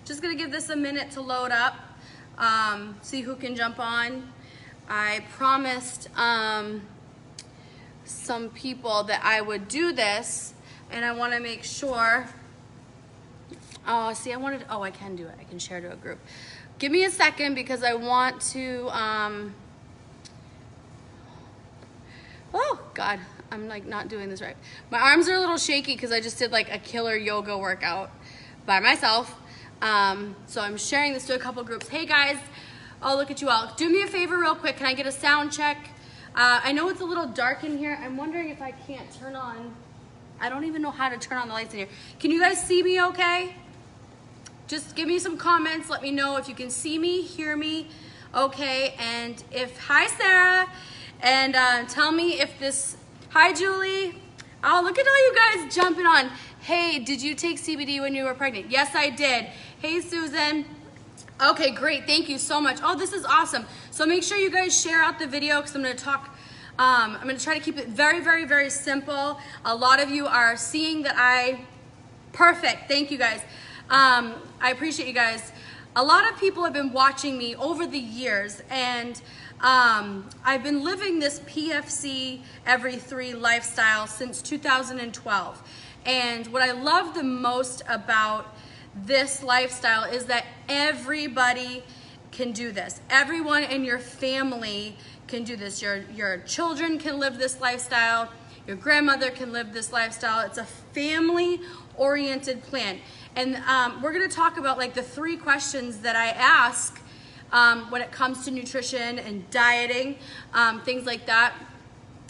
Just gonna give this a minute to load up, see who can jump on. I promised some people that I would do this, and I wanna make sure. Oh, see, I can do it. I can share to a group. Give me a second because I want to, oh God, I'm like not doing this right. My arms are a little shaky because I just did like a killer yoga workout by myself. So I'm sharing this to a couple groups. Hey guys, oh look at you all. Do me a favor real quick. Can I get a sound check? I know it's a little dark in here. I'm wondering if I can't turn on, I don't even know how to turn on the lights in here. Can you guys see me okay? Just give me some comments. Let me know if you can see me, hear me, okay? And if, hi Sarah, and tell me if this, hi Julie. Oh, look at all you guys jumping on. Hey, did you take CBD when you were pregnant? Yes, I did. Hey, Susan. Okay, great. Thank you so much. Oh, this is awesome. So make sure you guys share out the video because I'm going to talk. I'm going to try to keep it very, very, very simple. A lot of you are seeing that perfect. Thank you guys. I appreciate you guys. A lot of people have been watching me over the years, and I've been living this PFC every 3 lifestyle since 2012. And what I love the most about this lifestyle is that everybody can do this. Everyone in your family can do this. Your children can live this lifestyle. Your grandmother can live this lifestyle. It's a family-oriented plan. And we're gonna talk about like the 3 questions that I ask when it comes to nutrition and dieting, things like that.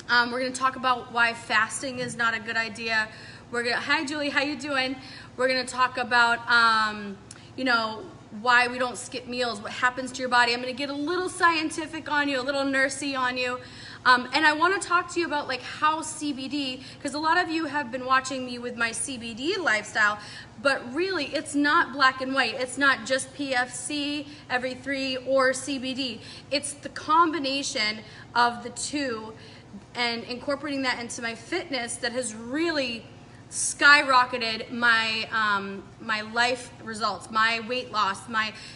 We're gonna talk about why fasting is not a good idea. Hi Julie, how you doing? We're gonna talk about, you know, why we don't skip meals, what happens to your body. I'm gonna get a little scientific on you, a little nursey on you. And I wanna talk to you about like how CBD, because a lot of you have been watching me with my CBD lifestyle, but really it's not black and white. It's not just PFC every 3 or CBD. It's the combination of the 2 and incorporating that into my fitness that has really skyrocketed my my life results, my weight loss.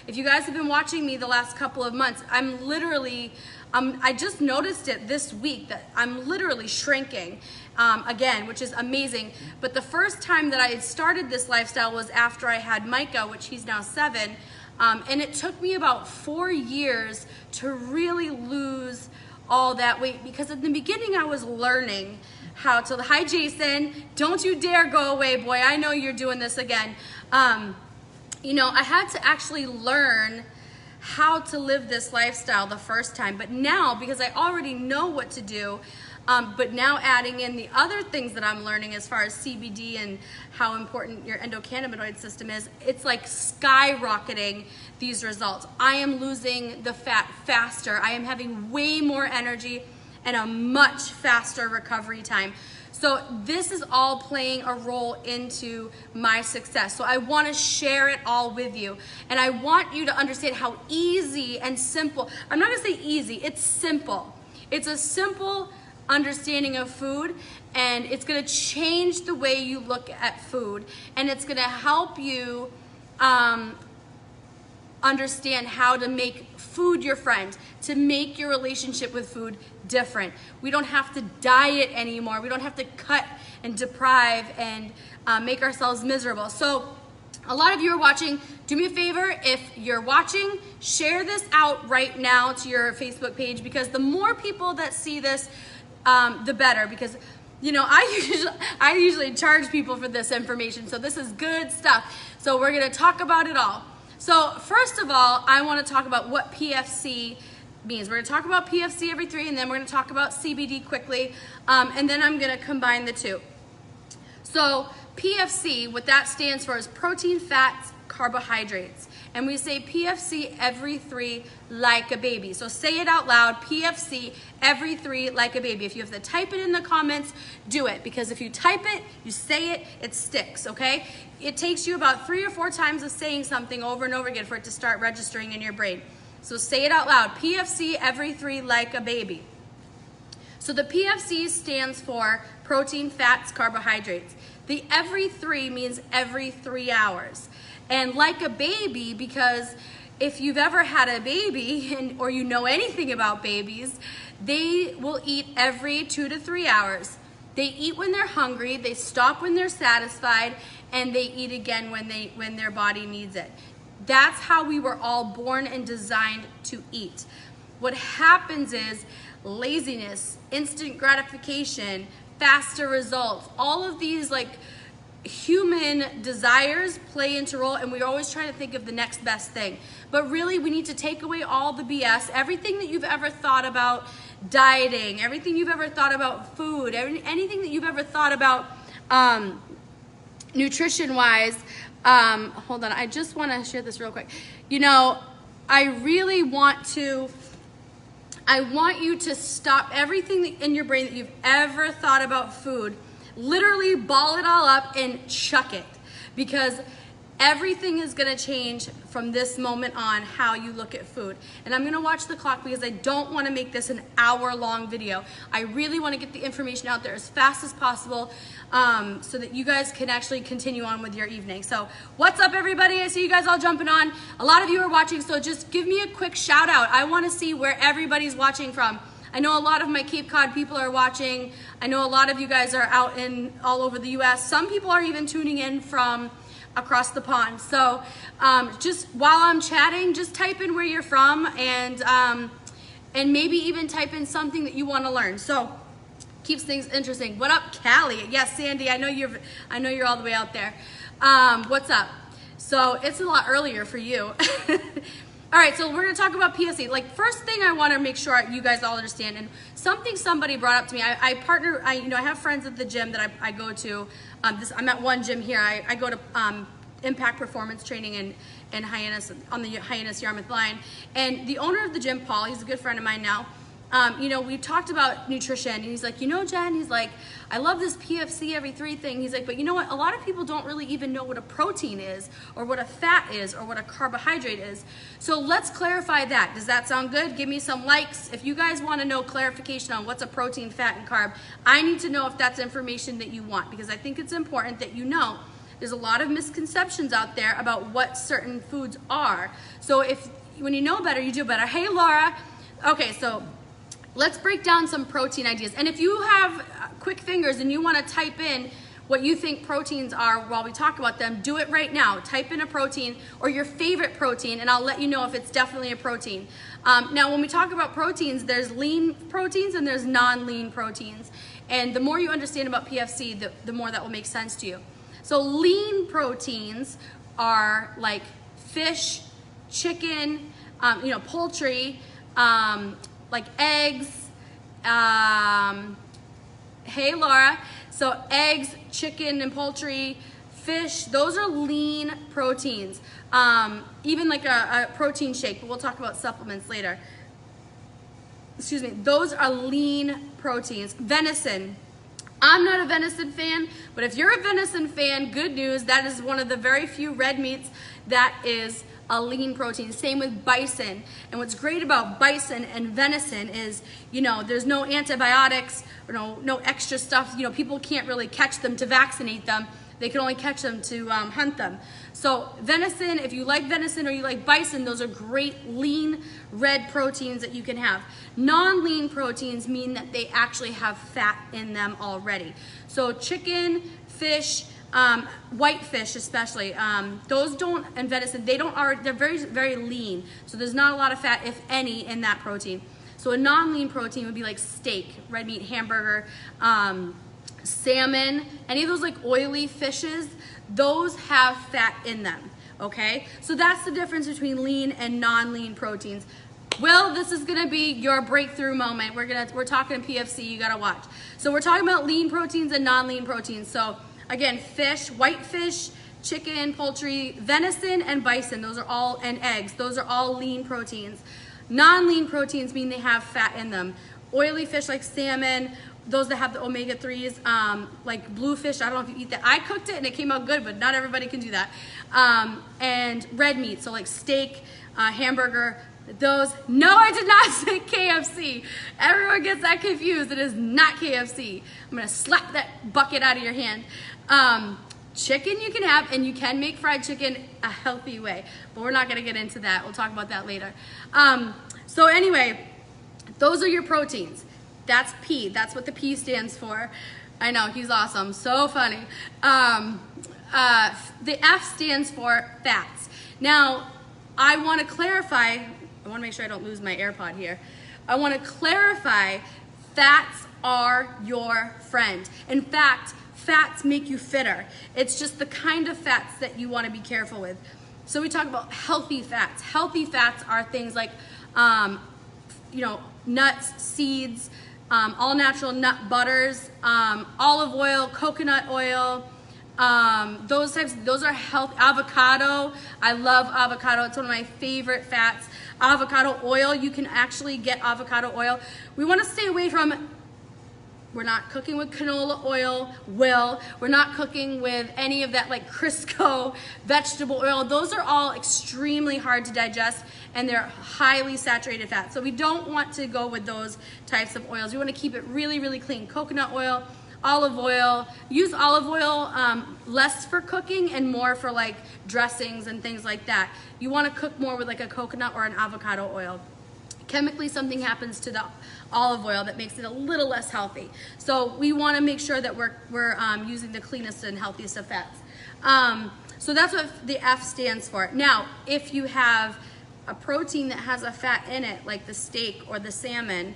If you guys have been watching me the last couple of months, I'm literally, I just noticed it this week that I'm literally shrinking again, which is amazing. But the first time that I had started this lifestyle was after I had Micah, which he's now 7, and it took me about 4 years to really lose all that weight, because in the beginning I was learning how to, hi Jason, don't you dare go away, boy, I know you're doing this again. You know, I had to actually learn how to live this lifestyle the first time, but now, because I already know what to do, but now adding in the other things that I'm learning as far as CBD and how important your endocannabinoid system is, it's like skyrocketing these results. I am losing the fat faster. I am having way more energy and a much faster recovery time. So this is all playing a role into my success. So I want to share it all with you. And I want you to understand how easy and simple, I'm not going to say easy, it's simple. It's a simple understanding of food, and it's going to change the way you look at food, and it's going to help you understand how to make food your friend, to make your relationship with food different. We don't have to diet anymore. We don't have to cut and deprive and make ourselves miserable. So a lot of you are watching. Do me a favor, if you're watching, share this out right now to your Facebook page, because the more people that see this, the better, because you know, I usually charge people for this information, so this is good stuff. So we're gonna talk about it all. So first of all, I wanna talk about what PFC means. We're gonna talk about PFC every 3, and then we're gonna talk about CBD quickly, and then I'm gonna combine the 2. So PFC, what that stands for is protein, fats, carbohydrates. And we say PFC every 3 like a baby. So say it out loud, PFC every 3 like a baby. If you have to type it in the comments, do it. Because if you type it, you say it, it sticks, okay? It takes you about 3 or 4 times of saying something over and over again for it to start registering in your brain. So say it out loud, PFC every 3 like a baby. So the PFC stands for protein, fats, carbohydrates. The every 3 means every 3 hours. And like a baby, because if you've ever had a baby or you know anything about babies, they will eat every 2 to 3 hours. They eat when they're hungry, they stop when they're satisfied, and they eat again when their body needs it. That's how we were all born and designed to eat. What happens is laziness, instant gratification, faster results, all of these like human desires play into role, and we're always trying to think of the next best thing. But really, we need to take away all the BS, everything that you've ever thought about dieting, everything you've ever thought about food, anything that you've ever thought about nutrition-wise. Hold on, I just want to share this real quick. You know, I want you to stop everything in your brain that you've ever thought about food. Literally ball it all up and chuck it, because everything is gonna change from this moment on how you look at food. And I'm gonna watch the clock because I don't wanna make this an hour-long video. I really wanna get the information out there as fast as possible so that you guys can actually continue on with your evening. So what's up, everybody? I see you guys all jumping on. A lot of you are watching, so just give me a quick shout out. I wanna see where everybody's watching from. I know a lot of my Cape Cod people are watching. I know a lot of you guys are out in all over the US. Some people are even tuning in from across the pond. So just while I'm chatting, just type in where you're from, and maybe even type in something that you want to learn. So keeps things interesting. What up, Callie? Yes, Sandy, I know you're all the way out there. What's up? So it's a lot earlier for you. All right, so we're gonna talk about PFC. Like, first thing I wanna make sure you guys all understand, and something somebody brought up to me, I have friends at the gym that I go to. I'm at one gym here. I go to Impact Performance Training in Hyannis, on the Hyannis Yarmouth line. And the owner of the gym, Paul, he's a good friend of mine now. We talked about nutrition, and he's like, you know, Jen, he's like, I love this PFC every 3 thing. He's like, but you know what? A lot of people don't really even know what a protein is, or what a fat is, or what a carbohydrate is. So let's clarify that. Does that sound good? Give me some likes. If you guys want to know clarification on what's a protein, fat, and carb, I need to know if that's information that you want, because I think it's important that you know. There's a lot of misconceptions out there about what certain foods are. So when you know better, you do better. Hey, Laura. Okay, so let's break down some protein ideas. And if you have quick fingers and you want to type in what you think proteins are while we talk about them, do it right now. Type in a protein or your favorite protein, and I'll let you know if it's definitely a protein. Now, when we talk about proteins, there's lean proteins and there's non-lean proteins. And the more you understand about PFC, the more that will make sense to you. So lean proteins are like fish, chicken, poultry, like eggs. Hey, Laura. So eggs, chicken, and poultry, fish, those are lean proteins. Even like a protein shake, but we'll talk about supplements later. Excuse me, those are lean proteins. Venison. I'm not a venison fan, but if you're a venison fan, good news, that is one of the very few red meats that is a lean protein. Same with bison. And what's great about bison and venison is, there's no antibiotics or no extra stuff. People can't really catch them to vaccinate them. They can only catch them to hunt them. So venison, if you like venison or you like bison, those are great lean red proteins that you can have. Non-lean proteins mean that they actually have fat in them already. So chicken, fish, white fish especially, those don't, and venison, they're very, very lean. So there's not a lot of fat, if any, in that protein. So a non-lean protein would be like steak, red meat, hamburger, salmon, any of those like oily fishes, those have fat in them, okay? So that's the difference between lean and non-lean proteins. Will, this is gonna be your breakthrough moment. We're talking PFC, you gotta watch. So we're talking about lean proteins and non-lean proteins. So again, fish, white fish, chicken, poultry, venison, and bison, and eggs, those are all lean proteins. Non-lean proteins mean they have fat in them. Oily fish like salmon, those that have the omega-3s, like bluefish, I don't know if you eat that. I cooked it and it came out good, but not everybody can do that. And red meat, so like steak, hamburger, those. No, I did not say KFC. Everyone gets that confused. It is not KFC. I'm gonna slap that bucket out of your hand. chicken you can have, and you can make fried chicken a healthy way, but we're not gonna get into that. We'll talk about that later. So anyway, those are your proteins. That's P, that's what the P stands for. I know, he's awesome, so funny. The F stands for fats. Now, I wanna clarify, I wanna make sure I don't lose my AirPod here. I wanna clarify, fats are your friend. In fact, fats make you fitter. It's just the kind of fats that you want to be careful with. So we talk about healthy fats. Healthy fats are things like, nuts, seeds, all natural nut butters, olive oil, coconut oil, those are healthy. Avocado, I love avocado. It's one of my favorite fats. Avocado oil, you can actually get avocado oil. We want to stay away from, we're not cooking with canola oil, we're not cooking with any of that like Crisco vegetable oil. Those are all extremely hard to digest, and they're highly saturated fat. So we don't want to go with those types of oils. We want to keep it really, really clean. Coconut oil, olive oil. Use olive oil less for cooking and more for like dressings and things like that. You want to cook more with like a coconut or an avocado oil. Chemically, something happens to the olive oil that makes it a little less healthy. So we want to make sure that we're using the cleanest and healthiest of fats. So that's what the F stands for. Now, if you have a protein that has a fat in it, like the steak or the salmon,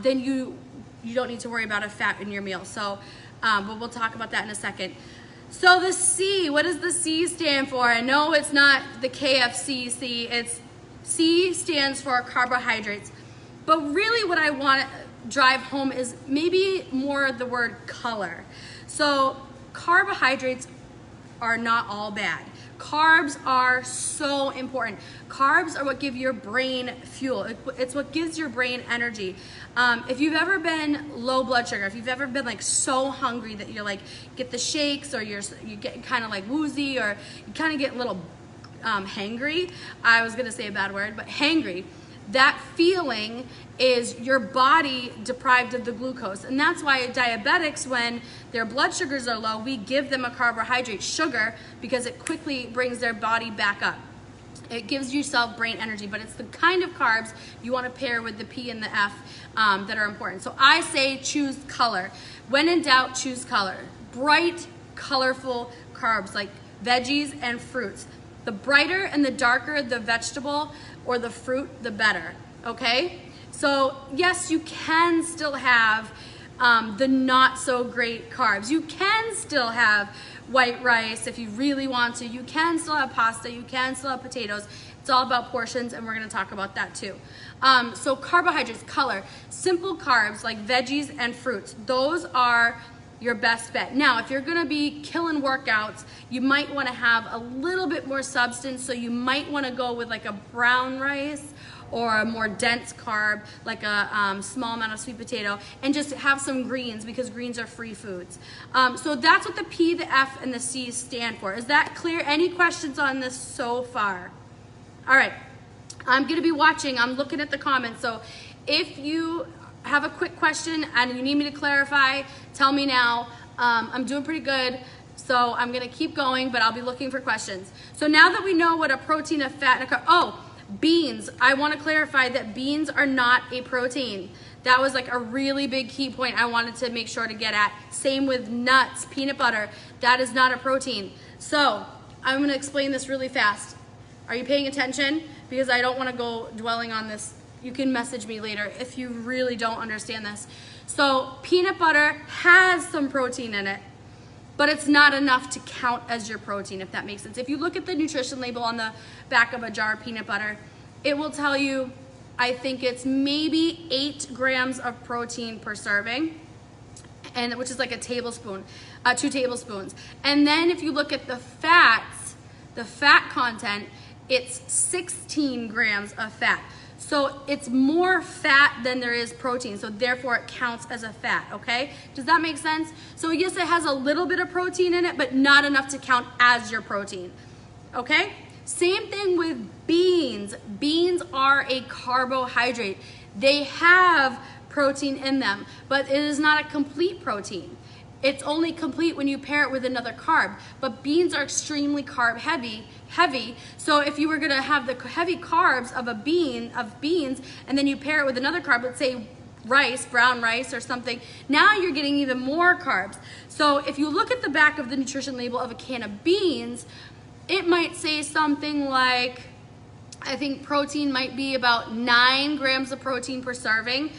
then you don't need to worry about a fat in your meal. So, but we'll talk about that in a second. So the C, what does the C stand for? I know it's not the KFC C, C stands for carbohydrates. But really what I want to drive home is maybe more the word color. So carbohydrates are not all bad. Carbs are so important. Carbs are what give your brain fuel. It's what gives your brain energy. If you've ever been low blood sugar, if you've ever been like so hungry that you're like, get the shakes, or you get kind of like woozy, or you kind of get a little hangry. I was gonna say a bad word, but hangry. That feeling is your body deprived of the glucose. And that's why diabetics, when their blood sugars are low, we give them a carbohydrate, sugar, because it quickly brings their body back up. It gives yourself brain energy, but it's the kind of carbs you want to pair with the P and the F that are important. So I say choose color. When in doubt, choose color. Bright, colorful carbs like veggies and fruits. The brighter and the darker the vegetable or the fruit, the better, okay? So yes, you can still have the not so great carbs. You can still have white rice if you really want to. You can still have pasta, you can still have potatoes. It's all about portions, and we're gonna talk about that too. So carbohydrates, color, simple carbs like veggies and fruits, those are your best bet. Now, if you're gonna be killing workouts, you might wanna have a little bit more substance, so you might wanna go with like a brown rice or a more dense carb, like a small amount of sweet potato, and just have some greens, because greens are free foods. So that's what the P, the F, and the C stand for. Is that clear? Any questions on this so far? All right, I'm gonna be watching, I'm looking at the comments, so if you have a quick question and you need me to clarify, tell me now. I'm doing pretty good, so I'm gonna keep going, but I'll be looking for questions. So now that we know what a protein, a fat, and a carb, beans. I wanna clarify that beans are not a protein. That was like a really big key point I wanted to make sure to get at. Same with nuts, peanut butter, that is not a protein. So I'm gonna explain this really fast. Are you paying attention? Because I don't wanna go dwelling on this. You can message me later if you really don't understand this. So peanut butter has some protein in it, but it's not enough to count as your protein, if that makes sense. If you look at the nutrition label on the back of a jar of peanut butter, it will tell you, I think it's maybe 8 grams of protein per serving, and which is like a tablespoon, 2 tablespoons. And then if you look at the fats, the fat content, it's 16 grams of fat. So it's more fat than there is protein, so therefore it counts as a fat, okay? Does that make sense? So yes, it has a little bit of protein in it, but not enough to count as your protein, okay? Same thing with beans. Beans are a carbohydrate. They have protein in them, but it is not a complete protein. It's only complete when you pair it with another carb. But beans are extremely carb heavy. So if you were gonna have the heavy carbs of beans, and then you pair it with another carb, let's say rice, brown rice or something, now you're getting even more carbs. So if you look at the back of the nutrition label of a can of beans, it might say something like, I think protein might be about 9 grams of protein per serving.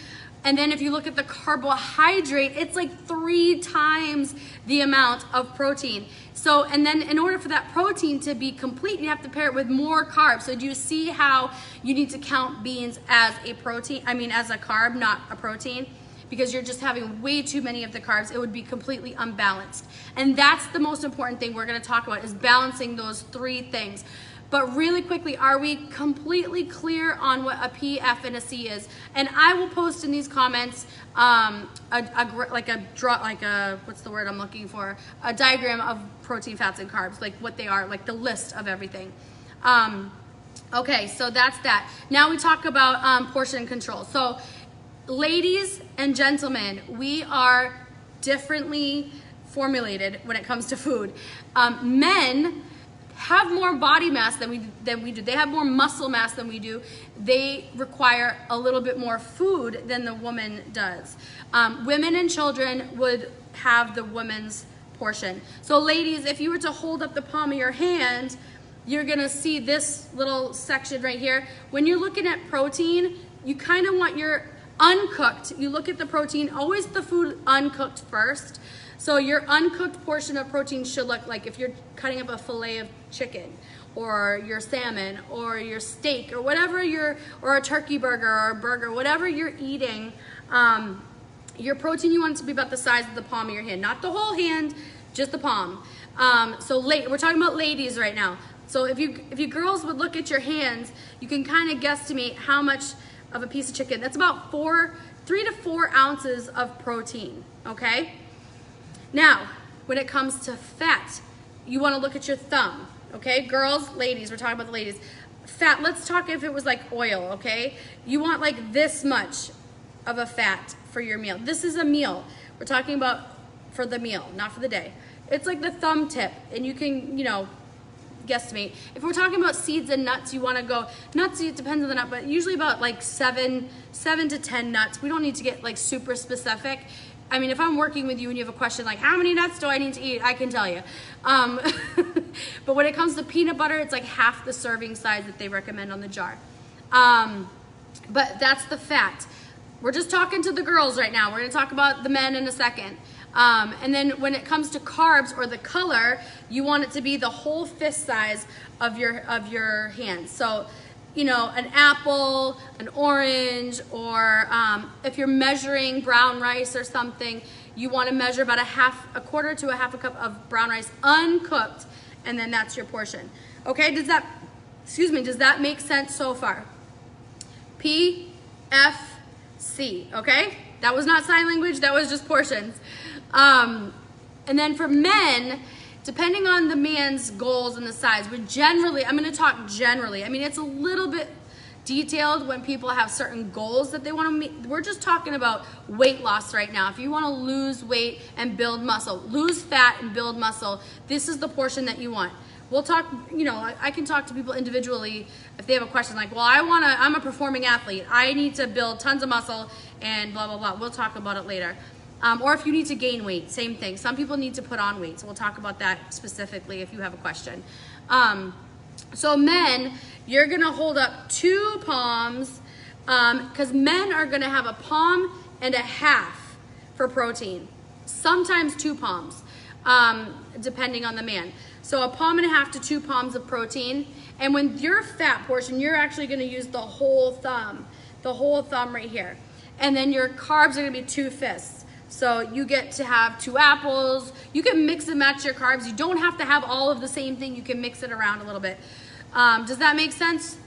And then if you look at the carbohydrate, it's like 3 times the amount of protein. So, and then in order for that protein to be complete, you have to pair it with more carbs. So do you see how you need to count beans as a protein, as a carb, not a protein? Because you're just having way too many of the carbs. It would be completely unbalanced. And that's the most important thing we're gonna talk about, is balancing those 3 things. But really quickly, are we completely clear on what a P, F, and a C is? And I will post in these comments what's the word I'm looking for? A diagram of protein, fats, and carbs, like what they are, like the list of everything. Okay, so that's that. Now we talk about portion control. So ladies and gentlemen, we are differently formulated when it comes to food. Men have more body mass than we do. They have more muscle mass than we do. They require a little bit more food than the woman does. Women and children would have the woman's portion. So ladies, if you were to hold up the palm of your hand, you're gonna see this little section right here. When you're looking at protein, you kind of want your uncooked. You look at the protein, always the food uncooked first. So your uncooked portion of protein should look like, if you're cutting up a fillet of chicken or your salmon or your steak or whatever or a turkey burger or a burger, whatever you're eating, your protein, you want it to be about the size of the palm of your hand, not the whole hand, just the palm. We're talking about ladies right now. So if you girls would look at your hands, you can kind of guesstimate how much of a piece of chicken. That's about 3 to 4 ounces of protein, okay? Now, when it comes to fat, you want to look at your thumb, okay? Girls, ladies, we're talking about the ladies. Fat, let's talk if it was like oil, okay? You want like this much of a fat for your meal. This is a meal. We're talking about for the meal, not for the day. It's like the thumb tip, and you can, guesstimate. If we're talking about seeds and nuts, you want to go, nuts, it depends on the nut, but usually about like 7 to 10 nuts. We don't need to get like super specific. If I'm working with you and you have a question like, how many nuts do I need to eat? I can tell you. But when it comes to peanut butter, it's like half the serving size that they recommend on the jar. But that's the fat. We're just talking to the girls right now. We're gonna talk about the men in a second. And then when it comes to carbs or the color, you want it to be the whole fist size of your hand. So, an apple, an orange, or if you're measuring brown rice or something, you want to measure about a quarter to a half a cup of brown rice uncooked, and then that's your portion. Okay, does that make sense so far? P, F, C, okay? That was not sign language, that was just portions. And then for men, depending on the man's goals and the size, I'm going to talk generally. it's a little bit detailed when people have certain goals that they want to meet. We're just talking about weight loss right now. If you want to lose weight and build muscle, lose fat and build muscle, this is the portion that you want. We'll talk, I can talk to people individually if they have a question like, well, I'm a performing athlete. I need to build tons of muscle and blah, blah, blah. We'll talk about it later. Or if you need to gain weight, same thing. Some people need to put on weight, so we'll talk about that specifically if you have a question. So men, you're gonna hold up 2 palms, because men are gonna have a palm and a half for protein. Sometimes 2 palms, depending on the man. So a palm and a half to 2 palms of protein. And when your fat portion, you're actually gonna use the whole thumb right here. And then your carbs are gonna be 2 fists. So you get to have 2 apples. You can mix and match your carbs. You don't have to have all of the same thing. You can mix it around a little bit. Does that make sense?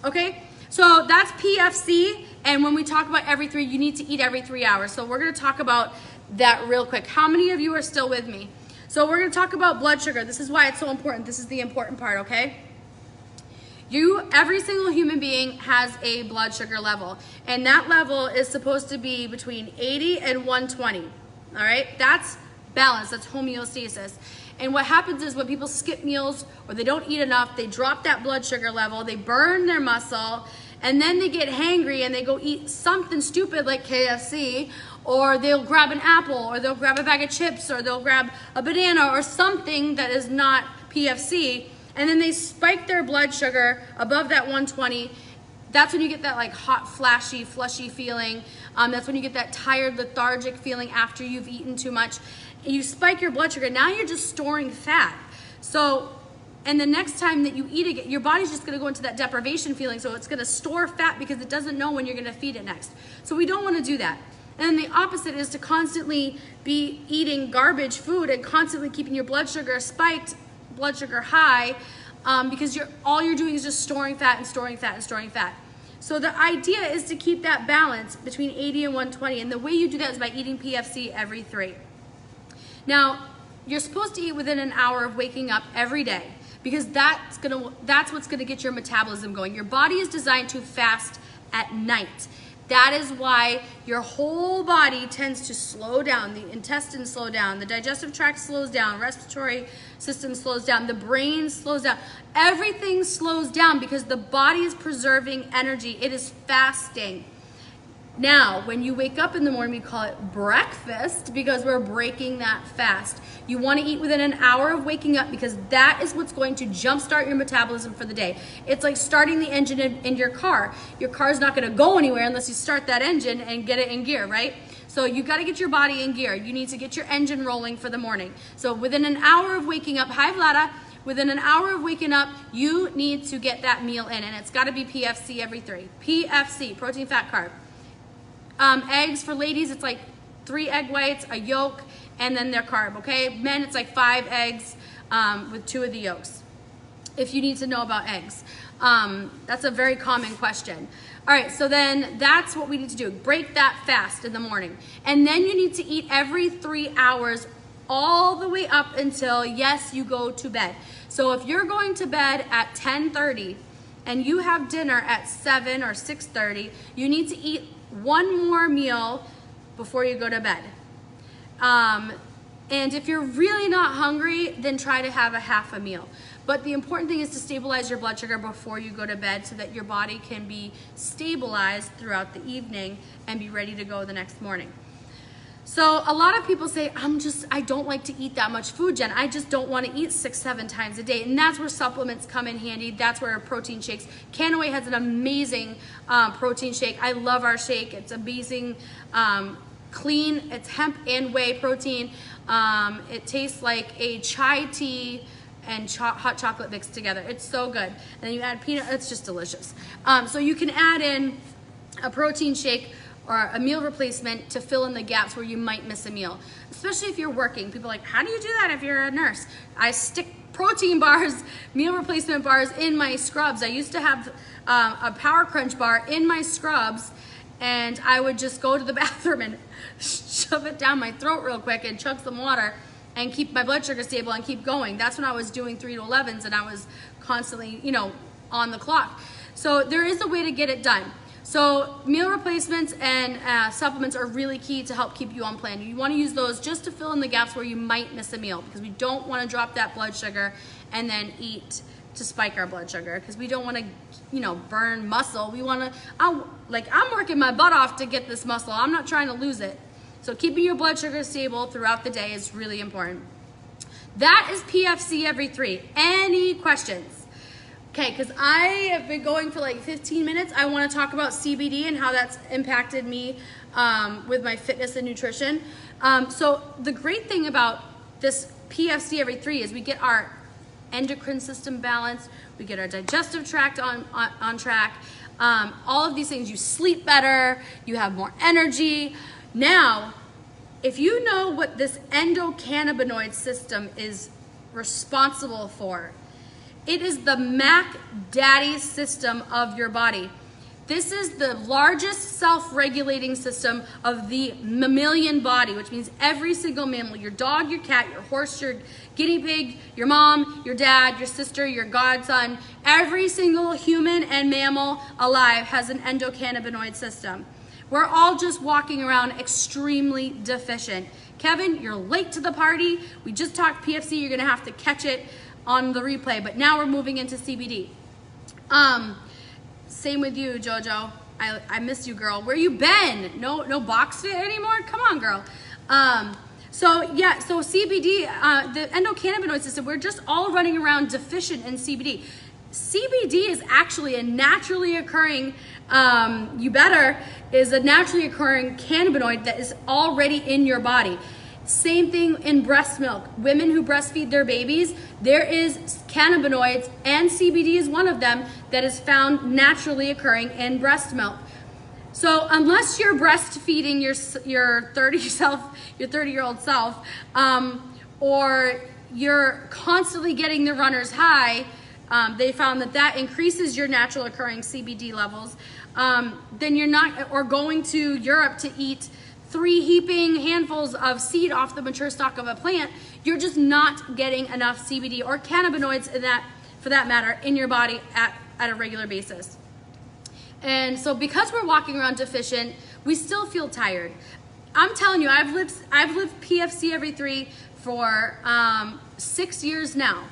Okay, so that's PFC. And when we talk about every 3, you need to eat every 3 hours. So we're gonna talk about that real quick. How many of you are still with me? So we're gonna talk about blood sugar. This is why it's so important. This is the important part, okay? Every single human being has a blood sugar level, and that level is supposed to be between 80 and 120, all right? That's balance. That's homeostasis. And what happens is when people skip meals or they don't eat enough, they drop that blood sugar level, they burn their muscle, and then they get hangry and they go eat something stupid like KFC, or they'll grab an apple, or they'll grab a bag of chips, or they'll grab a banana or something that is not PFC, and then they spike their blood sugar above that 120. That's when you get that like hot, flashy, flushy feeling. That's when you get that tired, lethargic feeling after you've eaten too much. You spike your blood sugar. Now you're just storing fat. So, and the next time that you eat again, your body's just gonna go into that deprivation feeling, so it's gonna store fat because it doesn't know when you're gonna feed it next. So we don't wanna do that. And the opposite is to constantly be eating garbage food and constantly keeping your blood sugar spiked, blood sugar high, because all you're doing is just storing fat and storing fat and storing fat. So the idea is to keep that balance between 80 and 120, and the way you do that is by eating PFC every 3. Now, you're supposed to eat within an hour of waking up every day, because that's what's gonna get your metabolism going. Your body is designed to fast at night. That is why your whole body tends to slow down. The intestines slow down, the digestive tract slows down, respiratory system slows down, the brain slows down. Everything slows down because the body is preserving energy. It is fasting. Now, when you wake up in the morning, we call it breakfast because we're breaking that fast. You want to eat within an hour of waking up because that is what's going to jumpstart your metabolism for the day. It's like starting the engine in your car. Your car's not going to go anywhere unless you start that engine and get it in gear, right? So you got to get your body in gear. You need to get your engine rolling for the morning. So within an hour of waking up, hi Vlada, within an hour of waking up, you need to get that meal in, and it's got to be PFC every 3. PFC, protein, fat, carb. Eggs for ladies, it's like 3 egg whites, a yolk, and then their carb, okay? Men, it's like 5 eggs with 2 of the yolks, if you need to know about eggs. That's a very common question. All right, so then that's what we need to do. Break that fast in the morning. And then you need to eat every 3 hours all the way up until, yes, you go to bed. So if you're going to bed at 10:30 and you have dinner at 7 or 6:30, you need to eat 1 more meal before you go to bed. And if you're really not hungry, then try to have a half a meal. But the important thing is to stabilize your blood sugar before you go to bed so that your body can be stabilized throughout the evening and be ready to go the next morning. So a lot of people say, I don't like to eat that much food, Jen. I just don't want to eat 6-7 times a day. And that's where supplements come in handy. That's where protein shakes. Canaway has an amazing protein shake. I love our shake. It's amazing, clean. It's hemp and whey protein. It tastes like a chai tea and hot chocolate mixed together. It's so good. And then you add peanut, it's just delicious. So you can add in a protein shake or a meal replacement to fill in the gaps where you might miss a meal. Especially if you're working. People are like, how do you do that if you're a nurse? I stick protein bars, meal replacement bars in my scrubs. I used to have a Power Crunch bar in my scrubs, and I would just go to the bathroom and shove it down my throat real quick and chug some water and keep my blood sugar stable and keep going. That's when I was doing 3 to 11s and I was constantly, on the clock. So there is a way to get it done. So meal replacements and supplements are really key to help keep you on plan. You want to use those just to fill in the gaps where you might miss a meal, because we don't want to drop that blood sugar and then eat to spike our blood sugar, because we don't want to, burn muscle. We want to, I'm working my butt off to get this muscle. I'm not trying to lose it. So keeping your blood sugar stable throughout the day is really important. That is PFC every 3. Any questions? Okay, because I have been going for like 15 minutes. I want to talk about CBD and how that's impacted me with my fitness and nutrition. So the great thing about this PFC every 3 is we get our endocrine system balanced, we get our digestive tract on track, all of these things. You sleep better, you have more energy. Now, if you know what this endocannabinoid system is responsible for, it is the Mac Daddy system of your body. This is the largest self-regulating system of the mammalian body, which means every single mammal, your dog, your cat, your horse, your guinea pig, your mom, your dad, your sister, your godson, every single human and mammal alive has an endocannabinoid system. We're all just walking around extremely deficient. Kevin, you're late to the party. We just talked PFC. You're going to have to catch it on the replay. But now we're moving into CBD. Same with you, JoJo. I missed you, girl. Where you been? No box fit anymore? Come on, girl. So CBD, the endocannabinoid system, we're just all running around deficient in CBD. CBD is actually a naturally occurring, is a naturally occurring cannabinoid that is already in your body. Same thing in breast milk. Women who breastfeed their babies, there is cannabinoids, and CBD is one of them that is found naturally occurring in breast milk. So unless you're breastfeeding your 30-year-old self, or you're constantly getting the runner's high, they found that increases your natural occurring CBD levels. Then you're not, or going to Europe to eat 3 heaping handfuls of seed off the mature stalk of a plant, you're just not getting enough CBD or cannabinoids in that, for that matter, in your body at a regular basis. And so because we're walking around deficient, we still feel tired. I'm telling you, I've lived PFC every 3 for 6 years now,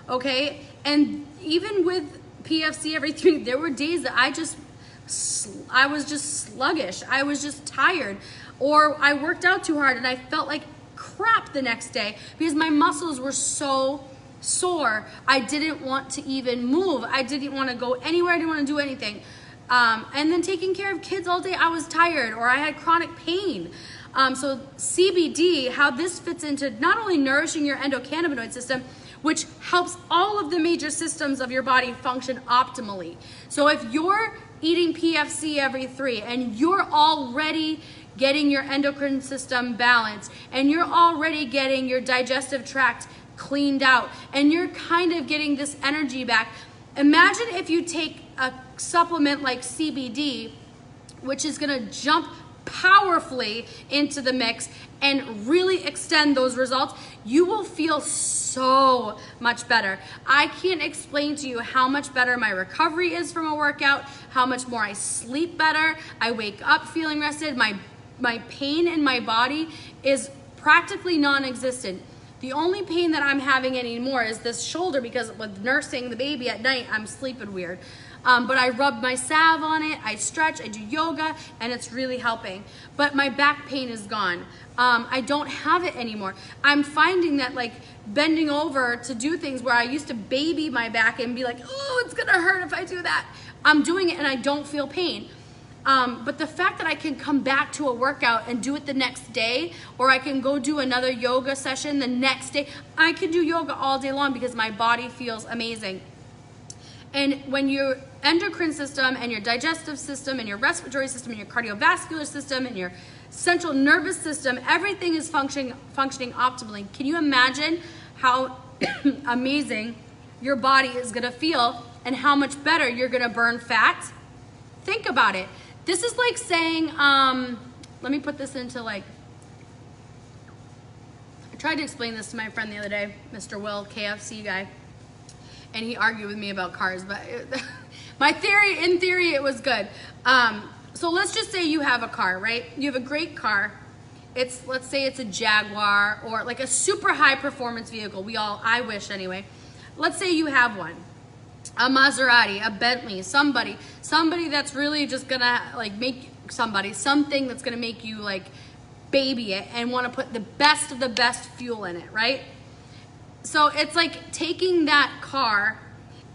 okay? And even with PFC every 3, there were days that I was just sluggish. I was just tired. Or I worked out too hard and I felt like crap the next day because my muscles were so sore. I didn't want to even move. I didn't want to go anywhere. I didn't want to do anything. And then taking care of kids all day, I was tired or I had chronic pain. So CBD, how this fits into not only nourishing your endocannabinoid system, which helps all of the major systems of your body function optimally. So if you're eating PFC every 3 and you're already getting your endocrine system balanced and you're already getting your digestive tract cleaned out and you're kind of getting this energy back, imagine if you take a supplement like CBD, which is going to jump powerfully into the mix and really extend those results. You will feel so much better. I can't explain to you how much better my recovery is from a workout, how much more I sleep better. I wake up feeling rested. My pain in my body is practically non-existent. The only pain that I'm having anymore is this shoulder because with nursing the baby at night, I'm sleeping weird. But I rub my salve on it, I stretch, I do yoga, and it's really helping. But my back pain is gone. I don't have it anymore. I'm finding that like bending over to do things where I used to baby my back and be like, oh, it's gonna hurt if I do that. I'm doing it and I don't feel pain. But the fact that I can come back to a workout and do it the next day, or I can go do another yoga session the next day, I can do yoga all day long because my body feels amazing. And when your endocrine system and your digestive system and your respiratory system and your cardiovascular system and your central nervous system, everything is functioning optimally. Can you imagine how amazing your body is gonna feel and how much better you're gonna burn fat? Think about it. This is like saying, let me put this into like, I tried to explain this to my friend the other day, Mr. Will, KFC guy, and he argued with me about cars, but in theory, it was good. So let's just say you have a car, right? You have a great car. Let's say it's a Jaguar or like a super high performance vehicle. I wish anyway. Let's say you have one. A Maserati, a Bentley, somebody that's really just gonna like make something that's gonna make you like baby it and want to put the best of the best fuel in it, right? So it's like taking that car,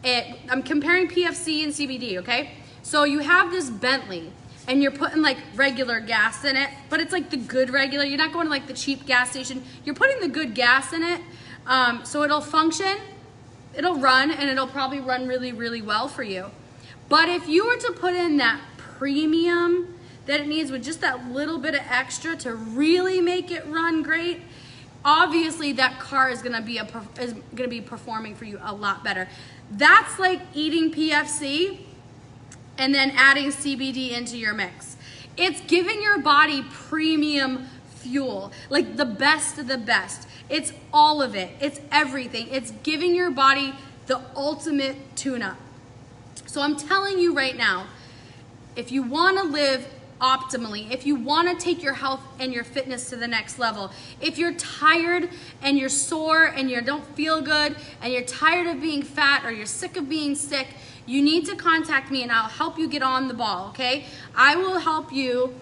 I'm comparing PFC and CBD, okay? So you have this Bentley and you're putting like regular gas in it, but it's like the good regular. You're not going to like the cheap gas station. You're putting the good gas in it, so it'll function. It'll run and it'll probably run really, really well for you. But if you were to put in that premium that it needs with just that little bit of extra to really make it run great, obviously that car is gonna be performing for you a lot better. That's like eating PFC and then adding CBD into your mix. It's giving your body premium fuel, like the best of the best. It's all of it. It's everything. It's giving your body the ultimate tune-up. So I'm telling you right now, if you want to live optimally, if you want to take your health and your fitness to the next level, if you're tired and you're sore and you don't feel good and you're tired of being fat or you're sick of being sick, you need to contact me and I'll help you get on the ball, okay? I will help you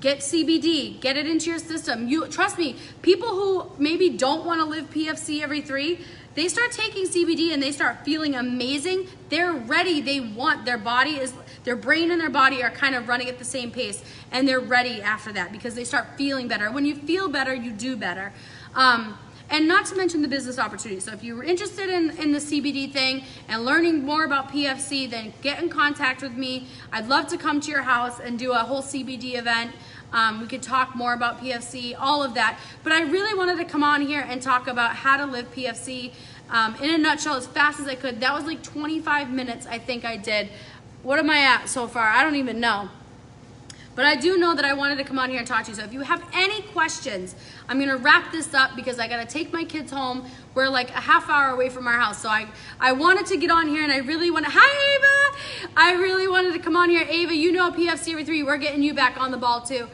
get CBD, get it into your system. You trust me, people who maybe don't want to live PFC every 3, they start taking CBD and they start feeling amazing. They're ready. They want, their brain and their body are kind of running at the same pace, and they're ready after that because they start feeling better. When you feel better, you do better. And not to mention the business opportunity. So if you're interested in the CBD thing and learning more about PFC, then get in contact with me. I'd love to come to your house and do a whole CBD event. We could talk more about PFC, all of that. But I really wanted to come on here and talk about how to live PFC in a nutshell as fast as I could. That was like 25 minutes I think I did. What am I at so far? I don't even know. But I do know that I wanted to come on here and talk to you. So if you have any questions, I'm going to wrap this up because I got to take my kids home. We're like a half hour away from our house. So I wanted to get on here and I really want to, hi Ava! I really wanted to come on here. Ava, you know PFC every 3. We're getting you back on the ball too.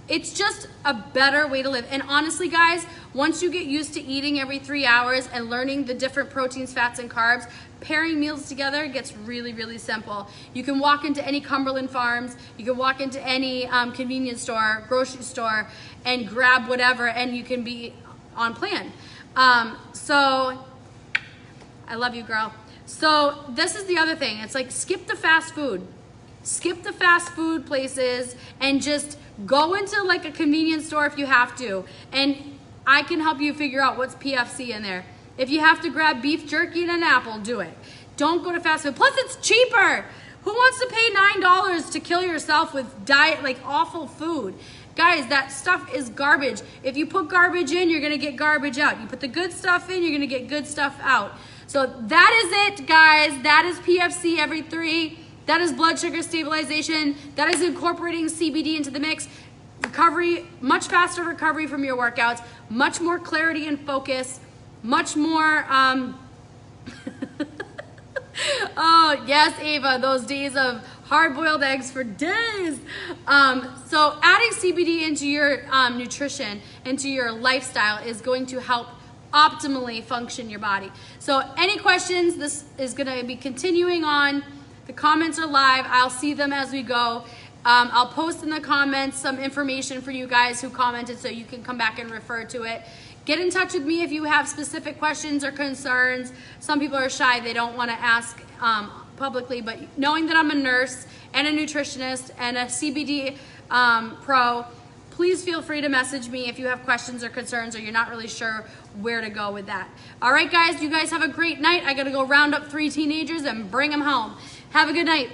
It's just a better way to live. And honestly, guys, once you get used to eating every 3 hours and learning the different proteins, fats, and carbs, pairing meals together gets really, really simple. You can walk into any Cumberland Farms, you can walk into any convenience store, grocery store, and grab whatever, and you can be on plan. So, I love you, girl. So, this is the other thing. It's like, skip the fast food. Skip the fast food places and just go into like a convenience store if you have to. And I can help you figure out what's PFC in there. If you have to grab beef jerky and an apple, do it. Don't go to fast food. Plus, it's cheaper. Who wants to pay $9 to kill yourself with diet, like awful food? Guys, that stuff is garbage. If you put garbage in, you're gonna get garbage out. You put the good stuff in, you're gonna get good stuff out. So that is it, guys. That is PFC every 3. That is blood sugar stabilization. That is incorporating CBD into the mix. Recovery, much faster recovery from your workouts, much more clarity and focus, much more, oh, yes, Ava, those days of hard-boiled eggs for days. So adding CBD into your nutrition, into your lifestyle is going to help optimally function your body. So any questions, this is gonna be continuing on. The comments are live. I'll see them as we go. I'll post in the comments some information for you guys who commented so you can come back and refer to it. Get in touch with me if you have specific questions or concerns. Some people are shy. They don't want to ask publicly, but knowing that I'm a nurse and a nutritionist and a CBD pro, please feel free to message me if you have questions or concerns or you're not really sure where to go with that. All right, guys, you guys have a great night. I got to go round up 3 teenagers and bring them home. Have a good night.